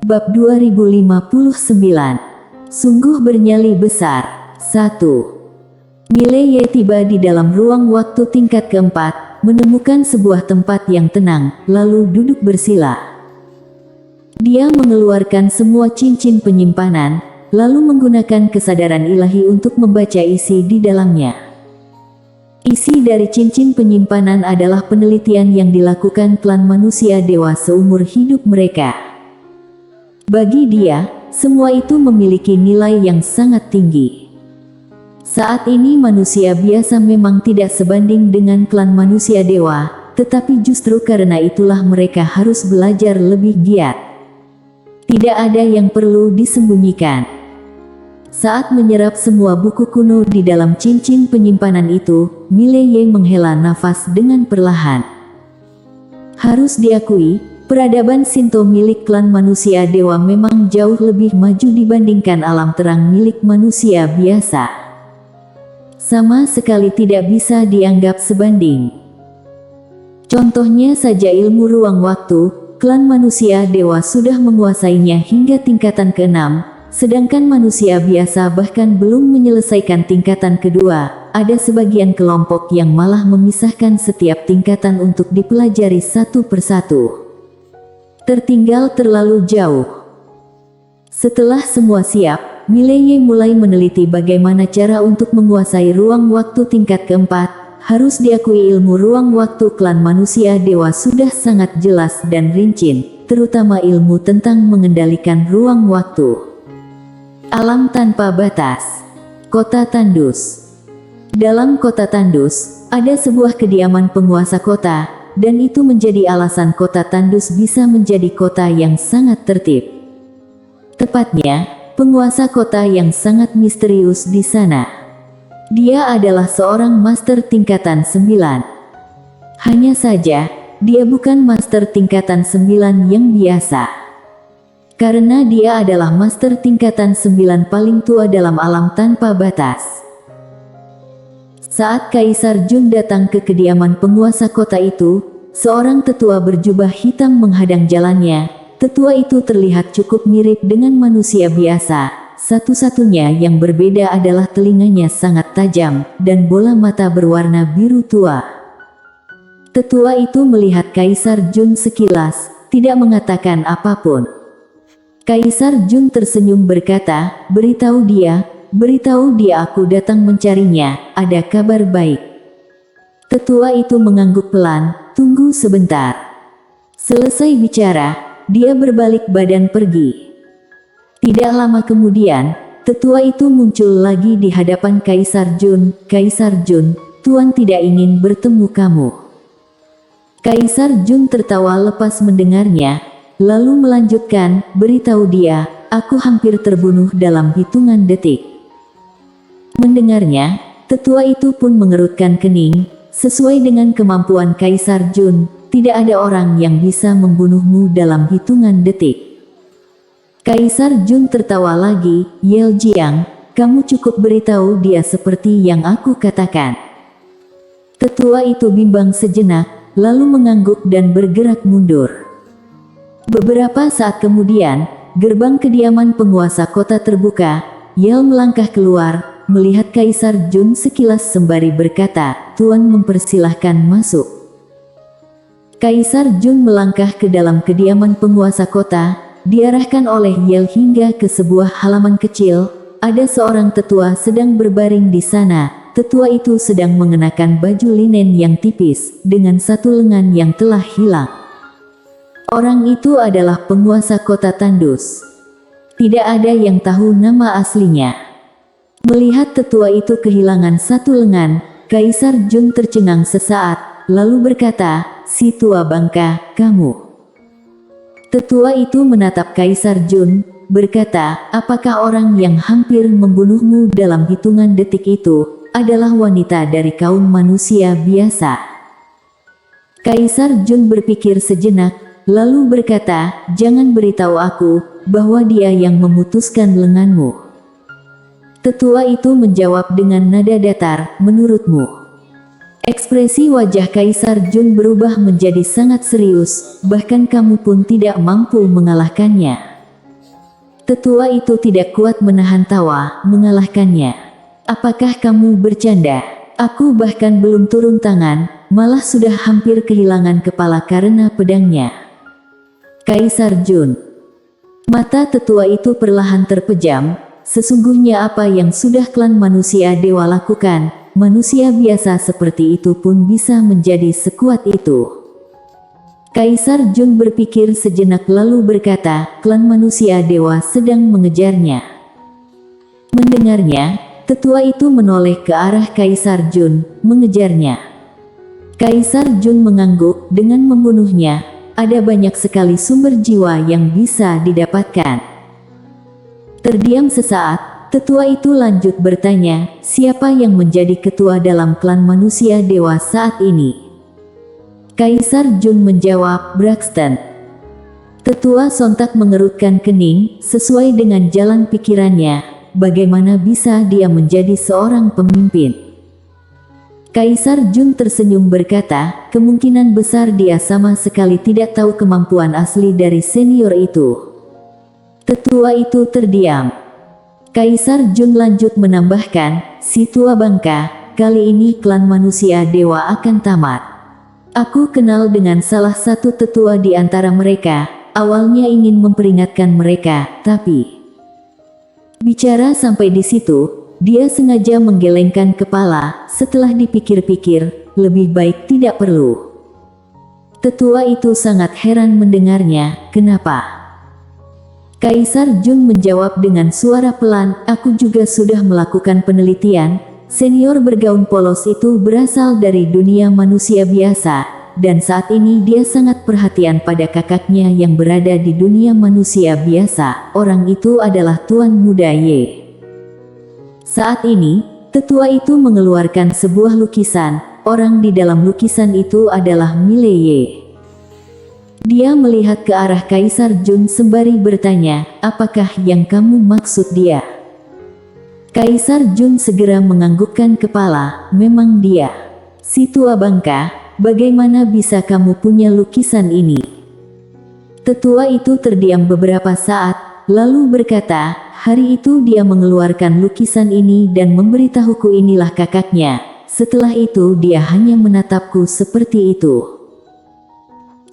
Bab 2059. Sungguh bernyali besar. 1. Mileye tiba di dalam ruang waktu tingkat keempat, menemukan sebuah tempat yang tenang, lalu duduk bersila. Dia mengeluarkan semua cincin penyimpanan, lalu menggunakan kesadaran ilahi untuk membaca isi di dalamnya. Isi dari cincin penyimpanan adalah penelitian yang dilakukan klan manusia dewa seumur hidup mereka. Bagi dia, semua itu memiliki nilai yang sangat tinggi. Saat ini manusia biasa memang tidak sebanding dengan klan manusia dewa, tetapi justru karena itulah mereka harus belajar lebih giat. Tidak ada yang perlu disembunyikan. Saat menyerap semua buku kuno di dalam cincin penyimpanan itu, Mileye menghela nafas dengan perlahan. Harus diakui, peradaban Shinto milik klan manusia dewa memang jauh lebih maju dibandingkan alam terang milik manusia biasa. Sama sekali tidak bisa dianggap sebanding. Contohnya saja ilmu ruang waktu, klan manusia dewa sudah menguasainya hingga tingkatan ke-6, sedangkan manusia biasa bahkan belum menyelesaikan tingkatan kedua. Ada sebagian kelompok yang malah memisahkan setiap tingkatan untuk dipelajari satu persatu. Tertinggal terlalu jauh. Setelah semua siap, Mileye mulai meneliti bagaimana cara untuk menguasai ruang waktu tingkat keempat. Harus diakui ilmu ruang waktu klan manusia dewa sudah sangat jelas dan rinci, terutama ilmu tentang mengendalikan ruang waktu. Alam tanpa batas. Kota Tandus. Dalam kota Tandus, ada sebuah kediaman penguasa kota, dan itu menjadi alasan kota Tandus bisa menjadi kota yang sangat tertib. Tepatnya, penguasa kota yang sangat misterius di sana. Dia adalah seorang master tingkatan 9. Hanya saja, dia bukan master tingkatan 9 yang biasa. Karena dia adalah master tingkatan 9 paling tua dalam alam tanpa batas. Saat Kaisar Jun datang ke kediaman penguasa kota itu, seorang tetua berjubah hitam menghadang jalannya. Tetua itu terlihat cukup mirip dengan manusia biasa. Satu-satunya yang berbeda adalah telinganya sangat tajam, dan bola mata berwarna biru tua. Tetua itu melihat Kaisar Jun sekilas, tidak mengatakan apapun. Kaisar Jun tersenyum berkata, beritahu dia aku datang mencarinya, ada kabar baik. Tetua itu mengangguk pelan, tunggu sebentar. Selesai bicara, dia berbalik badan pergi. Tidak lama kemudian, tetua itu muncul lagi di hadapan Kaisar Jun. Kaisar Jun, Tuan tidak ingin bertemu kamu. Kaisar Jun tertawa lepas mendengarnya, lalu melanjutkan, beritahu dia, aku hampir terbunuh dalam hitungan detik. Mendengarnya, tetua itu pun mengerutkan kening. Sesuai dengan kemampuan Kaisar Jun, tidak ada orang yang bisa membunuhmu dalam hitungan detik. Kaisar Jun tertawa lagi, Yel Jiang, kamu cukup beritahu dia seperti yang aku katakan. Tetua itu bimbang sejenak, lalu mengangguk dan bergerak mundur. Beberapa saat kemudian, gerbang kediaman penguasa kota terbuka. Yel melangkah keluar, melihat Kaisar Jun sekilas sembari berkata, Tuan mempersilahkan masuk. Kaisar Jun melangkah ke dalam kediaman penguasa kota, diarahkan oleh Yel hingga ke sebuah halaman kecil. Ada seorang tetua sedang berbaring di sana. Tetua itu sedang mengenakan baju linen yang tipis, dengan satu lengan yang telah hilang. Orang itu adalah penguasa kota Tandus. Tidak ada yang tahu nama aslinya. Melihat tetua itu kehilangan satu lengan, Kaisar Jun tercengang sesaat, lalu berkata, si tua bangka, kamu. Tetua itu menatap Kaisar Jun, berkata, apakah orang yang hampir membunuhmu dalam hitungan detik itu, adalah wanita dari kaum manusia biasa? Kaisar Jun berpikir sejenak, lalu berkata, jangan beritahu aku, bahwa dia yang memutuskan lenganmu. Tetua itu menjawab dengan nada datar, menurutmu. Ekspresi wajah Kaisar Jun berubah menjadi sangat serius, bahkan kamu pun tidak mampu mengalahkannya. Tetua itu tidak kuat menahan tawa, mengalahkannya. Apakah kamu bercanda? Aku bahkan belum turun tangan, malah sudah hampir kehilangan kepala karena pedangnya. Kaisar Jun. Mata tetua itu perlahan terpejam. Sesungguhnya apa yang sudah klan manusia dewa lakukan, manusia biasa seperti itu pun bisa menjadi sekuat itu. Kaisar Jun berpikir sejenak lalu berkata, klan manusia dewa sedang mengejarnya. Mendengarnya, tetua itu menoleh ke arah Kaisar Jun, mengejarnya. Kaisar Jun mengangguk, dengan membunuhnya, ada banyak sekali sumber jiwa yang bisa didapatkan. Terdiam sesaat, tetua itu lanjut bertanya, siapa yang menjadi ketua dalam klan manusia dewa saat ini? Kaisar Jun menjawab, Braxton. Tetua sontak mengerutkan kening, sesuai dengan jalan pikirannya, bagaimana bisa dia menjadi seorang pemimpin? Kaisar Jun tersenyum berkata, kemungkinan besar dia sama sekali tidak tahu kemampuan asli dari senior itu. Tetua itu terdiam. Kaisar Jun lanjut menambahkan, si tua bangka, kali ini klan manusia dewa akan tamat. Aku kenal dengan salah satu tetua di antara mereka, awalnya ingin memperingatkan mereka, tapi... Bicara sampai di situ, dia sengaja menggelengkan kepala, setelah dipikir-pikir, lebih baik tidak perlu. Tetua itu sangat heran mendengarnya, kenapa? Kaisar Jun menjawab dengan suara pelan, aku juga sudah melakukan penelitian. Senior bergaun polos itu berasal dari dunia manusia biasa, dan saat ini dia sangat perhatian pada kakaknya yang berada di dunia manusia biasa. Orang itu adalah Tuan Muda Ye. Saat ini, tetua itu mengeluarkan sebuah lukisan. Orang di dalam lukisan itu adalah Mile Ye. Dia melihat ke arah Kaisar Jun sembari bertanya, apakah yang kamu maksud dia? Kaisar Jun segera menganggukkan kepala, memang dia. Si tua bangka, bagaimana bisa kamu punya lukisan ini? Tetua itu terdiam beberapa saat, lalu berkata, hari itu dia mengeluarkan lukisan ini dan memberitahuku inilah kakaknya. Setelah itu dia hanya menatapku seperti itu.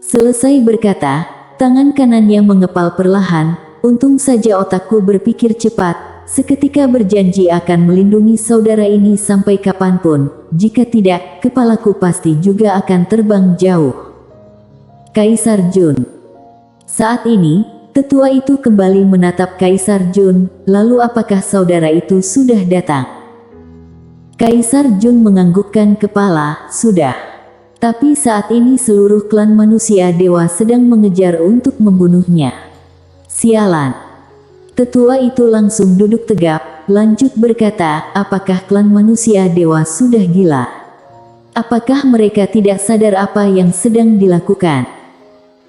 Selesai berkata, tangan kanannya mengepal perlahan, untung saja otakku berpikir cepat. Seketika berjanji akan melindungi saudara ini sampai kapanpun, jika tidak, kepalaku pasti juga akan terbang jauh. Kaisar Jun. Saat ini, tetua itu kembali menatap Kaisar Jun, lalu apakah saudara itu sudah datang? Kaisar Jun menganggukkan kepala, sudah. Tapi saat ini seluruh klan manusia dewa sedang mengejar untuk membunuhnya. Sialan. Tetua itu langsung duduk tegap, lanjut berkata, apakah klan manusia dewa sudah gila? Apakah mereka tidak sadar apa yang sedang dilakukan?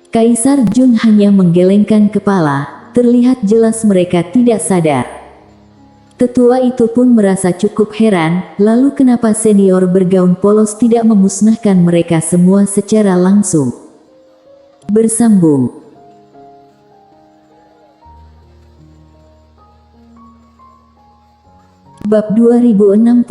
Kaisar Jun hanya menggelengkan kepala, terlihat jelas mereka tidak sadar. Tetua itu pun merasa cukup heran, lalu kenapa senior bergaun polos tidak memusnahkan mereka semua secara langsung? Bersambung. Bab 2060.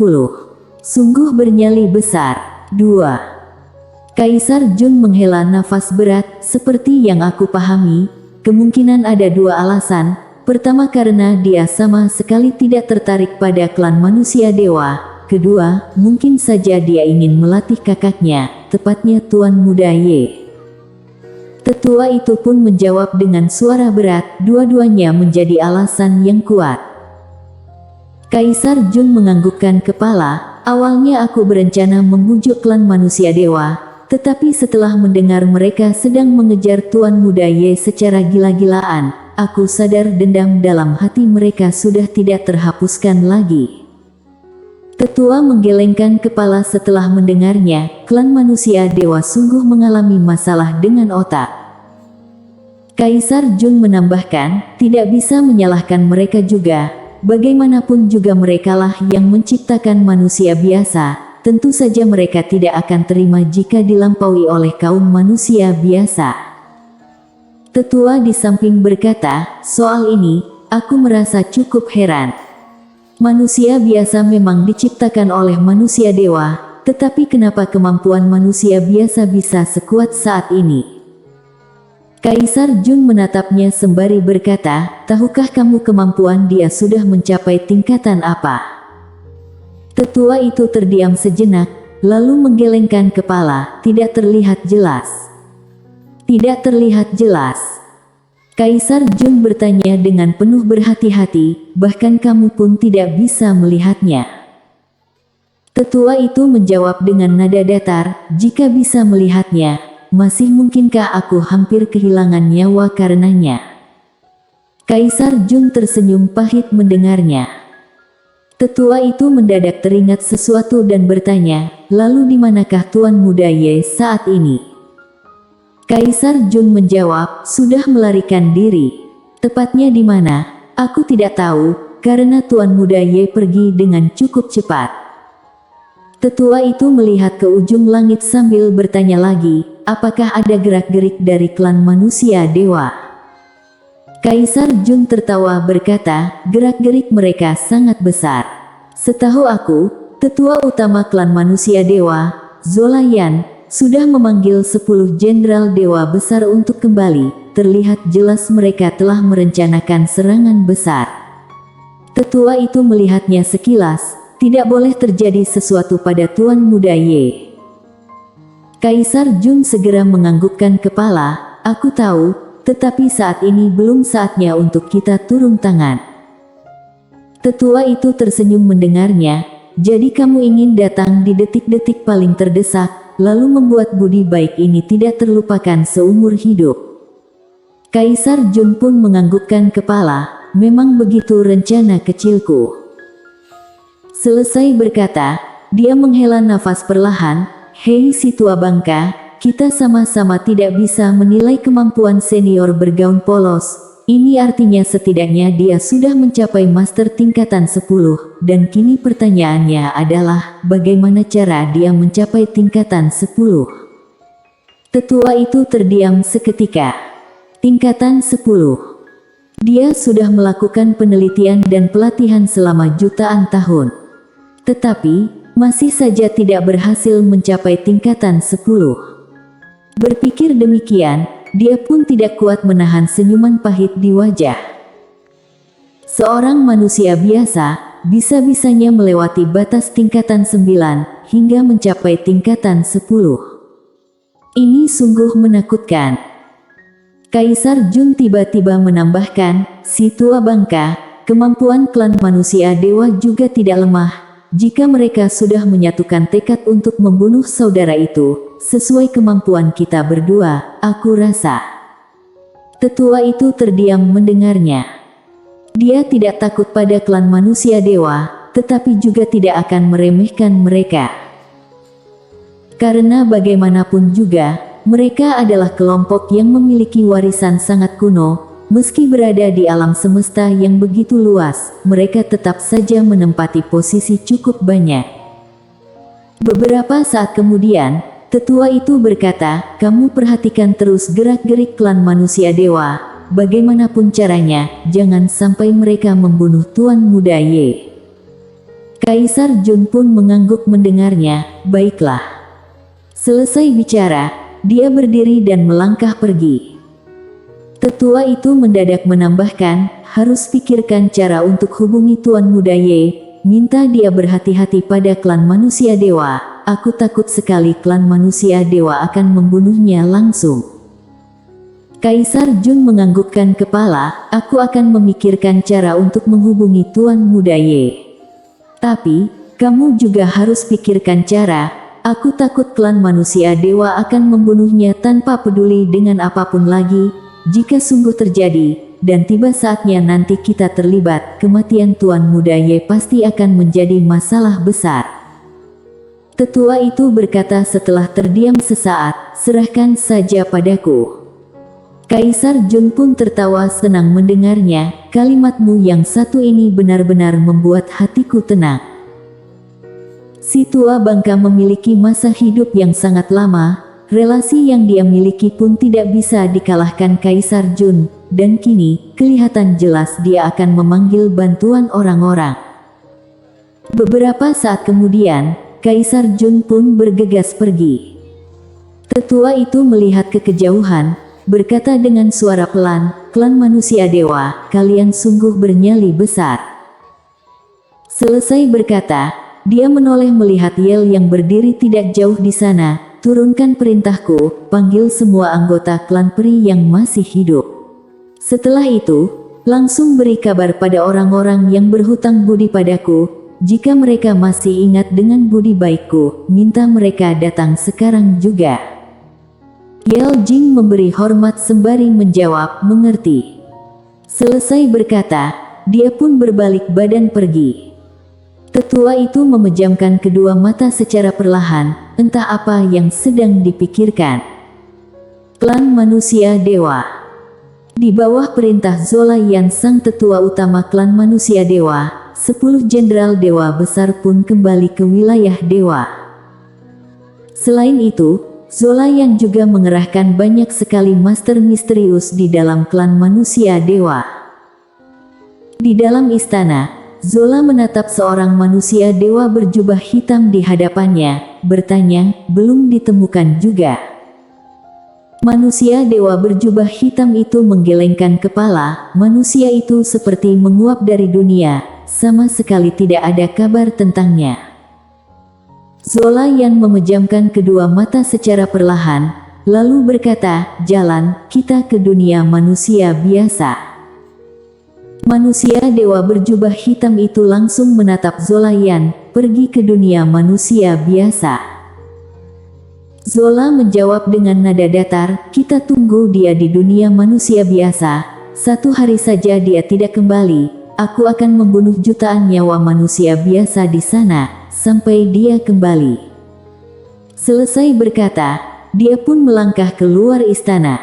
Sungguh bernyali besar. 2. Kaisar Jun menghela nafas berat, seperti yang aku pahami, kemungkinan ada dua alasan. Pertama karena dia sama sekali tidak tertarik pada klan manusia dewa. Kedua, mungkin saja dia ingin melatih kakaknya, tepatnya Tuan Muda Ye. Tetua itu pun menjawab dengan suara berat, dua-duanya menjadi alasan yang kuat. Kaisar Jun menganggukkan kepala, awalnya aku berencana membujuk klan manusia dewa, tetapi setelah mendengar mereka sedang mengejar Tuan Muda Ye secara gila-gilaan, aku sadar dendam dalam hati mereka sudah tidak terhapuskan lagi. Tetua menggelengkan kepala setelah mendengarnya, klan manusia dewa sungguh mengalami masalah dengan otak. Kaisar Jun menambahkan, tidak bisa menyalahkan mereka juga. Bagaimanapun juga merekalah yang menciptakan manusia biasa, tentu saja mereka tidak akan terima jika dilampaui oleh kaum manusia biasa. Tetua di samping berkata, soal ini, aku merasa cukup heran. Manusia biasa memang diciptakan oleh manusia dewa, tetapi kenapa kemampuan manusia biasa bisa sekuat saat ini? Kaisar Jun menatapnya sembari berkata, tahukah kamu kemampuan dia sudah mencapai tingkatan apa? Tetua itu terdiam sejenak, lalu menggelengkan kepala, tidak terlihat jelas. Tidak terlihat jelas. Kaisar Jun bertanya dengan penuh berhati-hati, bahkan kamu pun tidak bisa melihatnya. Tetua itu menjawab dengan nada datar, jika bisa melihatnya, masih mungkinkah aku hampir kehilangan nyawa karenanya? Kaisar Jun tersenyum pahit mendengarnya. Tetua itu mendadak teringat sesuatu dan bertanya, lalu di manakah Tuan Muda Ye saat ini? Kaisar Jun menjawab, sudah melarikan diri. Tepatnya di mana? Aku tidak tahu, karena Tuan Muda Ye pergi dengan cukup cepat. Tetua itu melihat ke ujung langit sambil bertanya lagi, apakah ada gerak-gerik dari klan manusia dewa? Kaisar Jun tertawa berkata, gerak-gerik mereka sangat besar. Setahu aku, tetua utama klan manusia dewa, Zolayan, sudah memanggil 10 jenderal dewa besar untuk kembali. Terlihat jelas mereka telah merencanakan serangan besar. Tetua itu melihatnya sekilas, tidak boleh terjadi sesuatu pada Tuan Muda Ye. Kaisar Jun segera menganggukkan kepala, aku tahu, tetapi saat ini belum saatnya untuk kita turun tangan. Tetua itu tersenyum mendengarnya, jadi kamu ingin datang di detik-detik paling terdesak, lalu membuat budi baik ini tidak terlupakan seumur hidup. Kaisar Jun pun menganggukkan kepala, memang begitu rencana kecilku. Selesai berkata, dia menghela nafas perlahan, hei si tua bangka, kita sama-sama tidak bisa menilai kemampuan senior bergaun polos. Ini artinya setidaknya dia sudah mencapai master tingkatan 10, dan kini pertanyaannya adalah, bagaimana cara dia mencapai tingkatan 10? Tetua itu terdiam seketika. Tingkatan 10. Dia sudah melakukan penelitian dan pelatihan selama jutaan tahun. Tetapi, masih saja tidak berhasil mencapai tingkatan 10. Berpikir demikian, dia pun tidak kuat menahan senyuman pahit di wajah. Seorang manusia biasa, bisa-bisanya melewati batas tingkatan 9, hingga mencapai tingkatan 10. Ini sungguh menakutkan. Kaisar Jun tiba-tiba menambahkan, si tua bangka, kemampuan klan manusia dewa juga tidak lemah. Jika mereka sudah menyatukan tekad untuk membunuh saudara itu, sesuai kemampuan kita berdua, aku rasa. Tetua itu terdiam mendengarnya. Dia tidak takut pada klan manusia dewa, tetapi juga tidak akan meremehkan mereka. Karena bagaimanapun juga, mereka adalah kelompok yang memiliki warisan sangat kuno. Meski berada di alam semesta yang begitu luas, mereka tetap saja menempati posisi cukup banyak. Beberapa saat kemudian, tetua itu berkata, kamu perhatikan terus gerak-gerik klan manusia dewa, bagaimanapun caranya, jangan sampai mereka membunuh Tuan Muda Ye. Kaisar Jun pun mengangguk mendengarnya, baiklah. Selesai bicara, dia berdiri dan melangkah pergi. Tetua itu mendadak menambahkan, harus pikirkan cara untuk hubungi Tuan Muda Ye, minta dia berhati-hati pada klan manusia dewa, aku takut sekali klan manusia dewa akan membunuhnya langsung. Kaisar Jun menganggukkan kepala, aku akan memikirkan cara untuk menghubungi Tuan Muda Ye. Tapi, kamu juga harus pikirkan cara, aku takut klan manusia dewa akan membunuhnya tanpa peduli dengan apapun lagi. Jika sungguh terjadi, dan tiba saatnya nanti kita terlibat, kematian Tuan Muda Ye pasti akan menjadi masalah besar. Tetua itu berkata setelah terdiam sesaat, serahkan saja padaku. Kaisar Jun pun tertawa senang mendengarnya, kalimatmu yang satu ini benar-benar membuat hatiku tenang. Si tua bangka memiliki masa hidup yang sangat lama. Relasi yang dia miliki pun tidak bisa dikalahkan Kaisar Jun. dan kini, kelihatan jelas dia akan memanggil bantuan orang-orang. Beberapa saat kemudian, Kaisar Jun pun bergegas pergi. Tetua itu melihat ke kejauhan, berkata dengan suara pelan, "Klan manusia dewa, kalian sungguh bernyali besar." Selesai berkata, dia menoleh melihat Yel yang berdiri tidak jauh di sana. "Turunkan perintahku, panggil semua anggota klan peri yang masih hidup." Setelah itu, langsung beri kabar pada orang-orang yang berhutang budi padaku, jika mereka masih ingat dengan budi baikku, minta mereka datang sekarang juga. Yel Jing memberi hormat sembari menjawab, "Mengerti." Selesai berkata, dia pun berbalik badan pergi. Tetua itu memejamkan kedua mata secara perlahan, entah apa yang sedang dipikirkan. Klan manusia dewa. Di bawah perintah Zolayan sang tetua utama klan manusia dewa, 10 jenderal dewa besar pun kembali ke wilayah dewa. Selain itu, Zolayan juga mengerahkan banyak sekali master misterius di dalam klan manusia dewa. Di dalam istana, Zola menatap seorang manusia dewa berjubah hitam di hadapannya, bertanya, "Belum ditemukan juga?" Manusia dewa berjubah hitam itu menggelengkan kepala. Manusia itu seperti menguap dari dunia, sama sekali tidak ada kabar tentangnya. Zolayan memejamkan kedua mata secara perlahan, lalu berkata, "Jalan, kita ke dunia manusia biasa." Manusia dewa berjubah hitam itu langsung menatap Zolayan, "Pergi ke dunia manusia biasa." Zola menjawab dengan nada datar, "Kita tunggu dia di dunia manusia biasa. 1 hari saja dia tidak kembali, aku akan membunuh jutaan nyawa manusia biasa di sana, sampai dia kembali." Selesai berkata, dia pun melangkah keluar istana.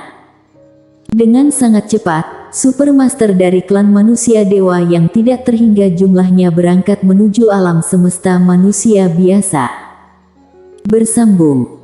Dengan sangat cepat, Supermaster dari klan manusia dewa yang tidak terhingga jumlahnya berangkat menuju alam semesta manusia biasa. Bersambung.